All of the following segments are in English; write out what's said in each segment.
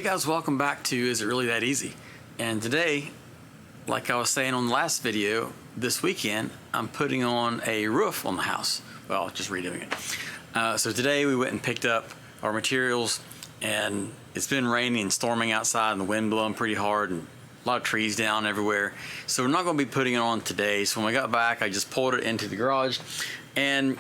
Hey guys, welcome back to Is It Really That Easy? And today, like I was saying on the last video, this weekend I'm putting on a roof on the house. Well, just redoing it. So today we went and picked up our materials, and it's been raining and storming outside and the wind blowing pretty hard and a lot of trees down everywhere. So we're not going to be putting it on today. So when we got back, I just pulled it into the garage, and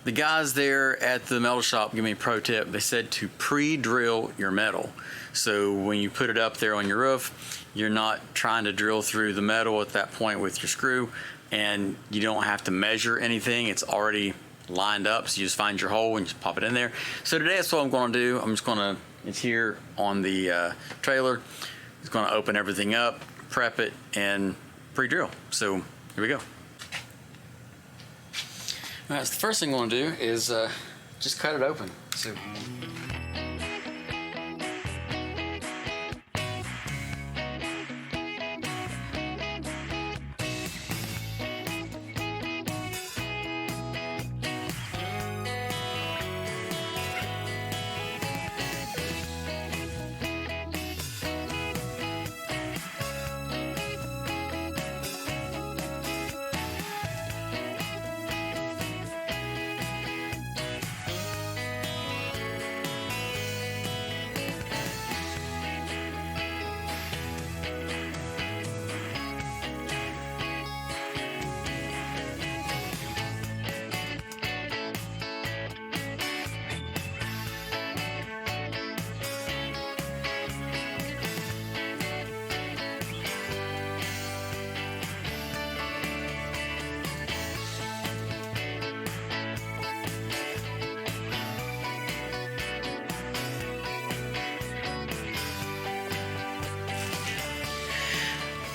the guys there at the metal shop gave me a pro tip. They said to pre-drill your metal. So when you put it up there on your roof, you're not trying to drill through the metal at that point with your screw, and you don't have to measure anything. It's already lined up, so you just find your hole and just pop it in there. So today that's what I'm going to do. I'm just going to, it's here on the trailer. It's going to open everything up, prep it, and pre-drill. So here we go. All right, so the first thing I want to do is just cut it open. So.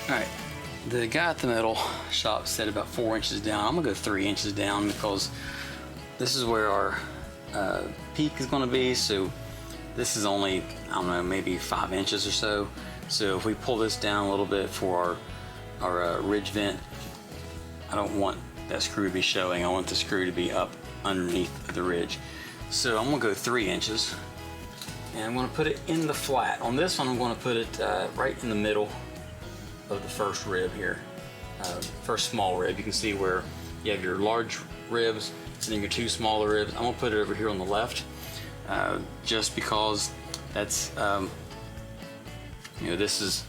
All right, the guy at the metal shop said about 4 inches down. I'm gonna go 3 inches down because this is where our peak is gonna be. So this is only, I don't know, maybe 5 inches or so. So if we pull this down a little bit for our ridge vent, I don't want that screw to be showing. I want the screw to be up underneath the ridge. So I'm gonna go 3 inches, and I'm gonna put it in the flat. On this one, I'm gonna put it right in the middle of the first rib here, first small rib. You can see where you have your large ribs and then your two smaller ribs. I'm gonna put it over here on the left, just because that's, you know, this is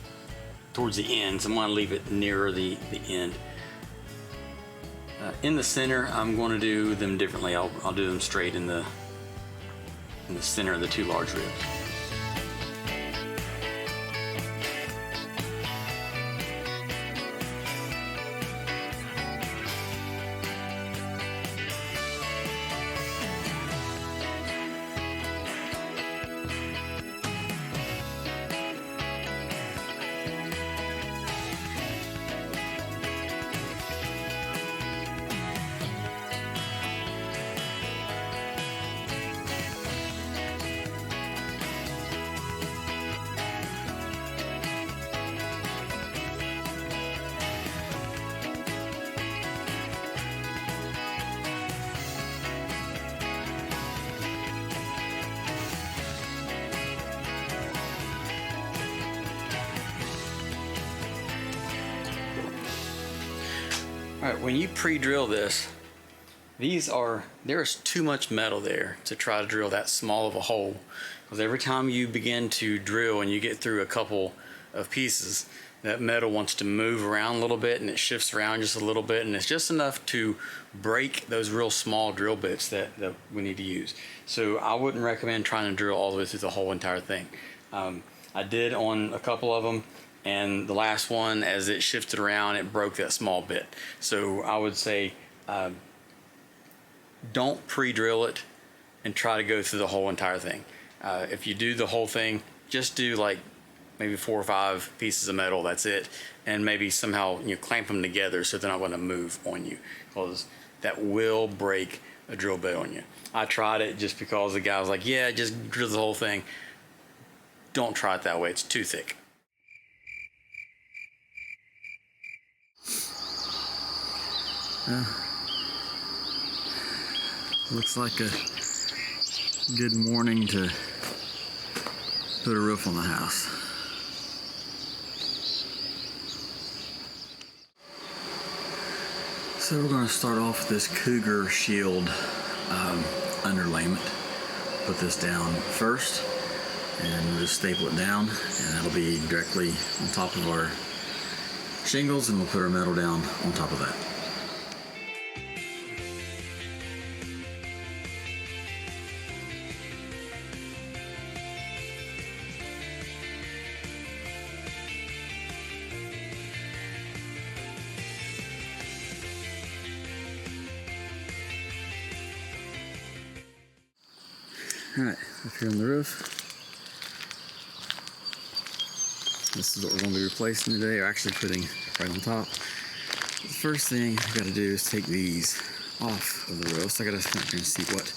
towards the end, so I'm gonna leave it nearer the end. In the center, I'm going to do them differently. I'll do them straight in the center of the two large ribs. All right, when you pre-drill this, there's too much metal there to try to drill that small of a hole. Because every time you begin to drill and you get through a couple of pieces, that metal wants to move around a little bit, and it shifts around just a little bit, and it's just enough to break those real small drill bits that we need to use. So I wouldn't recommend trying to drill all the way through the whole entire thing. I did on a couple of them, and the last one, as it shifted around, it broke that small bit. So I would say don't pre-drill it and try to go through the whole entire thing. If you do the whole thing, just do like maybe 4 or 5 pieces of metal, that's it, and maybe somehow clamp them together so they're not going to move on you, because that will break a drill bit on you. I tried it just because the guy was like, yeah, just drill the whole thing. Don't try it that way, it's too thick. Looks like a good morning to put a roof on the house. So we're going to start off with this Cougar Shield underlayment. Put this down first, and we'll just staple it down, and that'll be directly on top of our shingles, and we'll put our metal down on top of that. Alright, up here on the roof, this is what we're going to be replacing today, or actually putting right on top. The first thing I got to do is take these off of the roof, so I got to come here and see what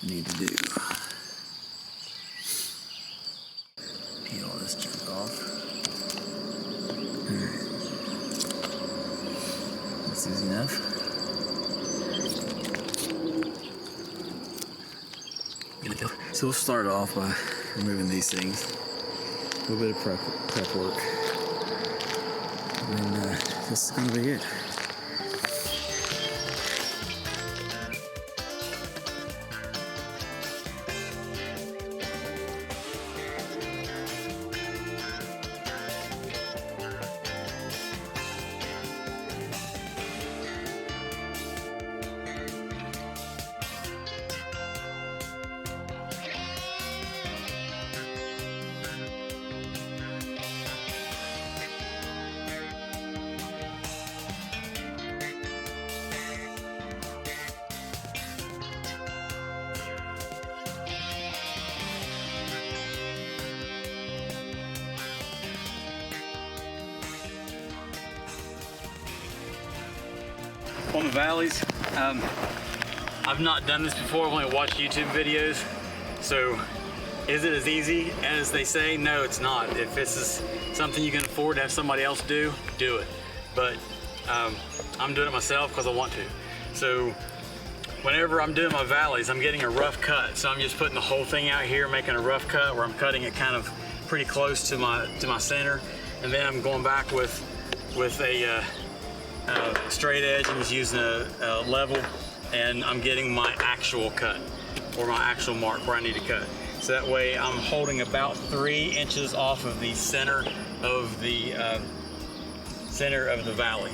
I need to do. Peel all this junk off. Alright, that's easy enough. So we'll start off by removing these things. A little bit of prep work. And then this is going to be it. On the valleys, I've not done this before. I've only watched YouTube videos. So is it as easy as they say? No, it's not. If this is something you can afford to have somebody else do it. But I'm doing it myself because I want to. So whenever I'm doing my valleys, I'm getting a rough cut. So I'm just putting the whole thing out here, making a rough cut where I'm cutting it kind of pretty close to my center. And then I'm going back with a straight edge and just using a level, and I'm getting my actual cut or my actual mark where I need to cut. So that way I'm holding about 3 inches off of the center of the valley.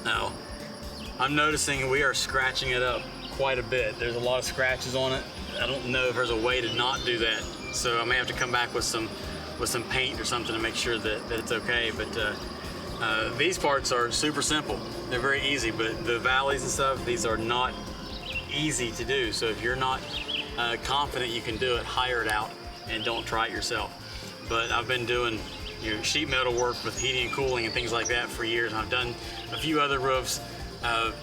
Now I'm noticing we are scratching it up quite a bit. There's a lot of scratches on it. I don't know if there's a way to not do that, so I may have to come back with some paint or something to make sure that it's okay. But these parts are super simple. They're very easy, but the valleys and stuff, these are not easy to do. So if you're not confident you can do it, hire it out and don't try it yourself. But I've been doing sheet metal work with heating and cooling and things like that for years. I've done a few other roofs,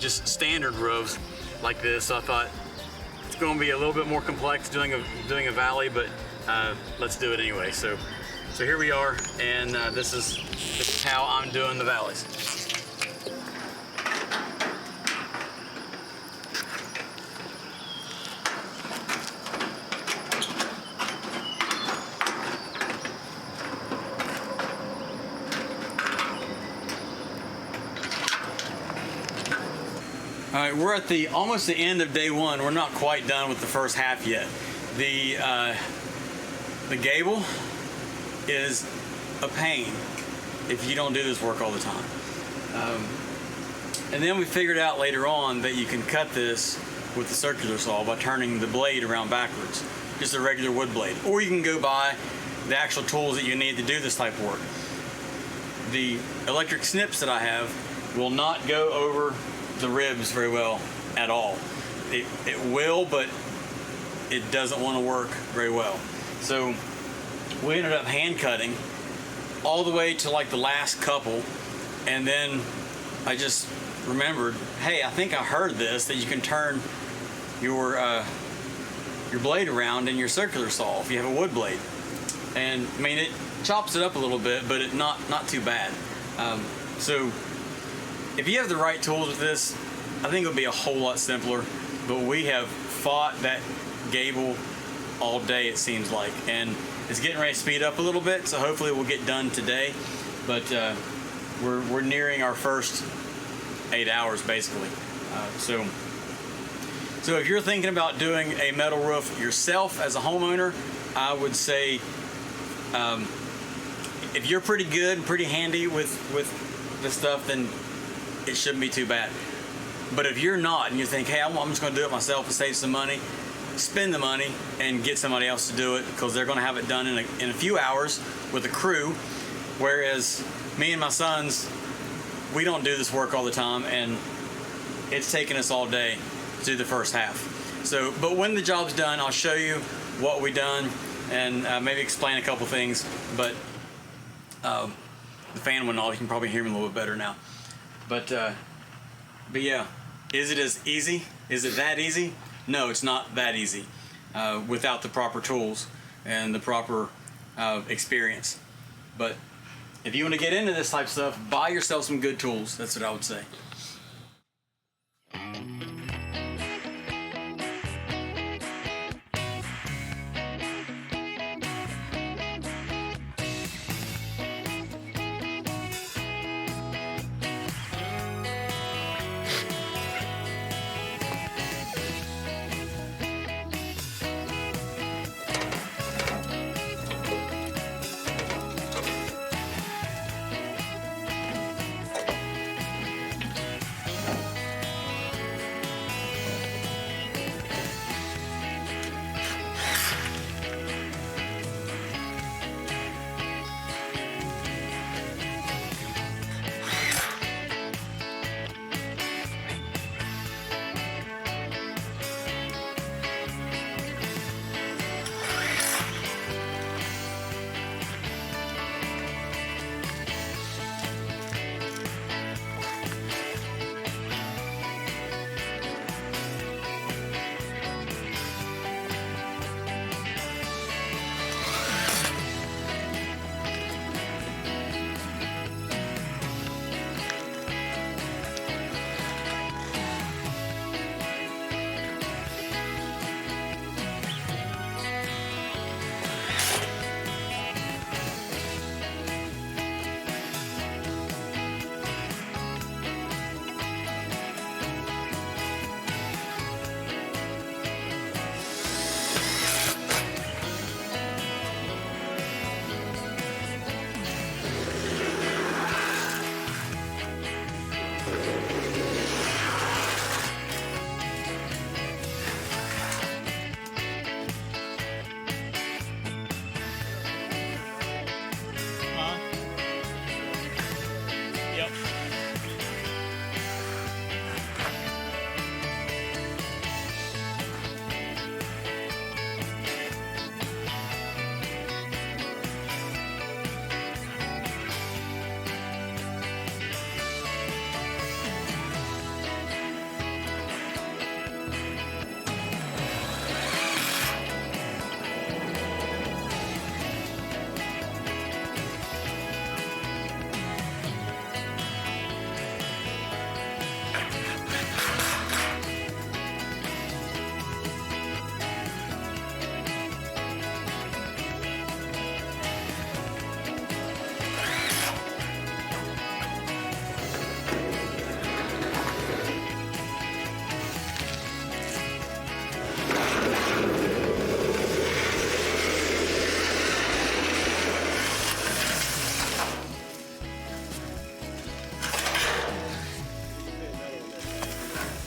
just standard roofs like this. So I thought it's going to be a little bit more complex doing a valley, but let's do it anyway. So here we are, and this is how I'm doing the valleys. All right, we're at almost the end of day one. We're not quite done with the first half yet. The gable is a pain if you don't do this work all the time. And then we figured out later on that you can cut this with the circular saw by turning the blade around backwards, just a regular wood blade. Or you can go buy the actual tools that you need to do this type of work. The electric snips that I have will not go over the ribs very well at all. It will, but it doesn't want to work very well. So we ended up hand cutting all the way to like the last couple, and then I just remembered, hey, I think I heard this, that you can turn your blade around in your circular saw if you have a wood blade. And I mean, it chops it up a little bit, but not too bad. So if you have the right tools with this, I think it'll be a whole lot simpler. But we have fought that gable all day, it seems like, and it's getting ready to speed up a little bit, so hopefully we'll get done today. But we're nearing our first 8 hours basically. So if you're thinking about doing a metal roof yourself as a homeowner, I would say if you're pretty good and pretty handy with this stuff, then it shouldn't be too bad. But if you're not and you think, hey, I'm just going to do it myself and save some money, spend the money and get somebody else to do it, because they're going to have it done in a few hours with a crew. Whereas me and my sons, we don't do this work all the time, and it's taking us all day to do the first half. So, but when the job's done, I'll show you what we done and maybe explain a couple things. But the fan went off. You can probably hear me a little bit better now. But yeah, is it as easy? Is it that easy? No, it's not that easy without the proper tools and the proper experience. But if you want to get into this type of stuff, buy yourself some good tools. That's what I would say.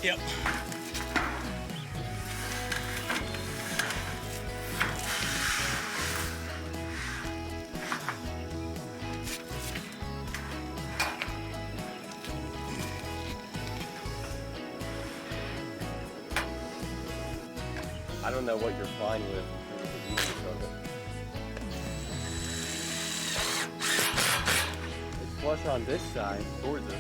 Yep. I don't know what you're fine with in terms of the usage of it. It's flush on this side towards us.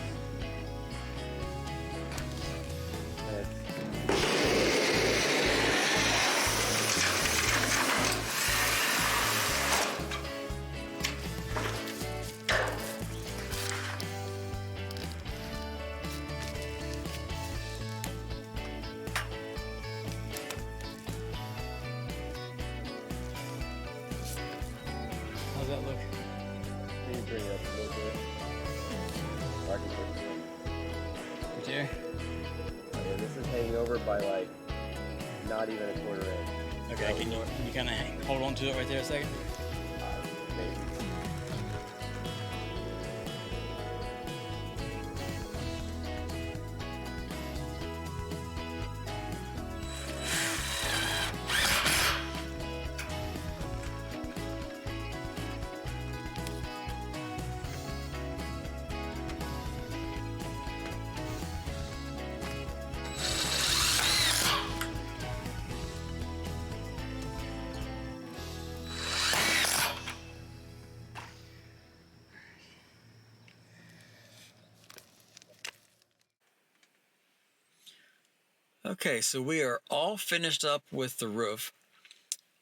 that look? Can you bring it up a little bit? Or I can push it. Right there? Yeah, this is hanging over by like not even a quarter inch. Okay, can you kind of hold on to it right there a second? Maybe. Okay, so we are all finished up with the roof.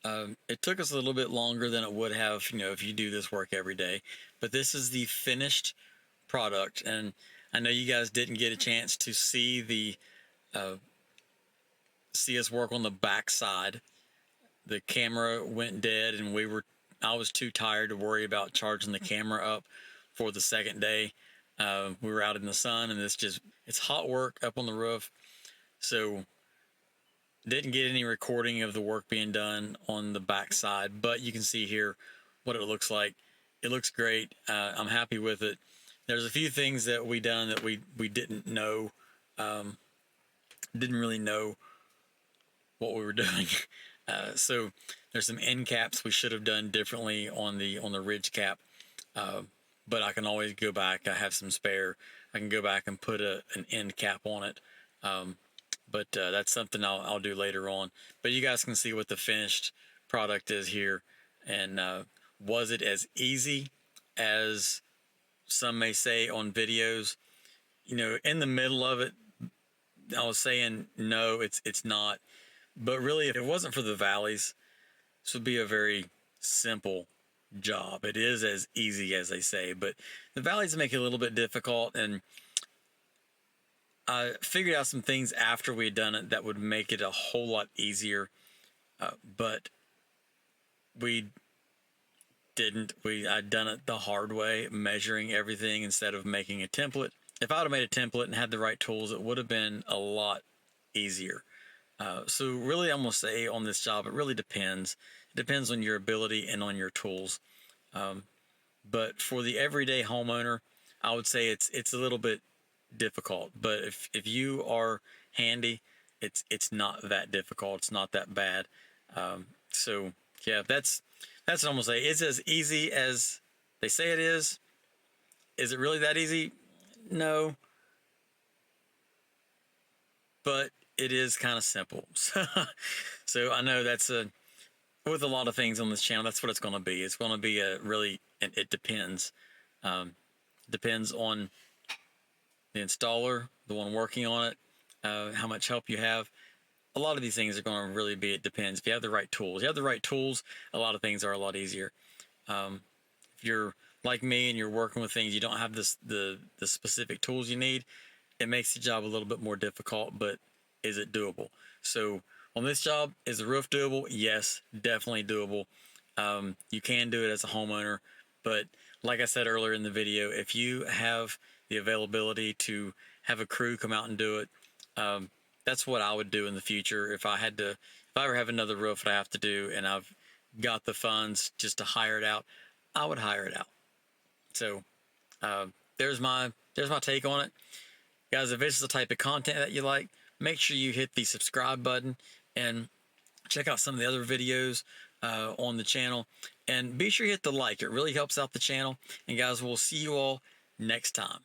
It took us a little bit longer than it would have, if you do this work every day. But this is the finished product, and I know you guys didn't get a chance to see us work on the back side. The camera went dead, and I was too tired to worry about charging the camera up for the second day. We were out in the sun, and it's hot work up on the roof. So didn't get any recording of the work being done on the back side, but you can see here what it looks like. It looks great. I'm happy with it. There's a few things that we done that we didn't know, didn't really know what we were doing. So there's some end caps we should have done differently on the ridge cap, but I can always go back. I have some spare. I can go back and put an end cap on it. But that's something I'll do later on. But you guys can see what the finished product is here. And was it as easy as some may say on videos? In the middle of it, I was saying no, it's not. But really, if it wasn't for the valleys, this would be a very simple job. It is as easy as they say, but the valleys make it a little bit difficult, and I figured out some things after we had done it that would make it a whole lot easier, but we didn't. I'd done it the hard way, measuring everything instead of making a template. If I would have made a template and had the right tools, it would have been a lot easier. So really, I'm going to say on this job, it really depends. It depends on your ability and on your tools. But for the everyday homeowner, I would say it's a little bit difficult. But if you are handy, it's not that difficult. It's not that bad. So yeah, that's what I'm gonna say. It's as easy as they say it is. Is it really that easy? No. But it is kind of simple. So I know that's with a lot of things on this channel, that's what it's going to be. It's going to be it depends. Depends on the installer, the one working on it, how much help you have. A lot of these things are going to really be, it depends. If you have the right tools, a lot of things are a lot easier. If you're like me and you're working with things, you don't have the specific tools you need, it makes the job a little bit more difficult, but is it doable? So on this job, is the roof doable? Yes, definitely doable. You can do it as a homeowner, but like I said earlier in the video, if you have the availability to have a crew come out and do it, that's what I would do in the future. If I ever have another roof that I have to do and I've got the funds just to hire it out, I would hire it out. So there's my take on it. Guys, if this is the type of content that you like, make sure you hit the subscribe button and check out some of the other videos on the channel. And be sure you hit the like. It really helps out the channel. And guys, we'll see you all next time.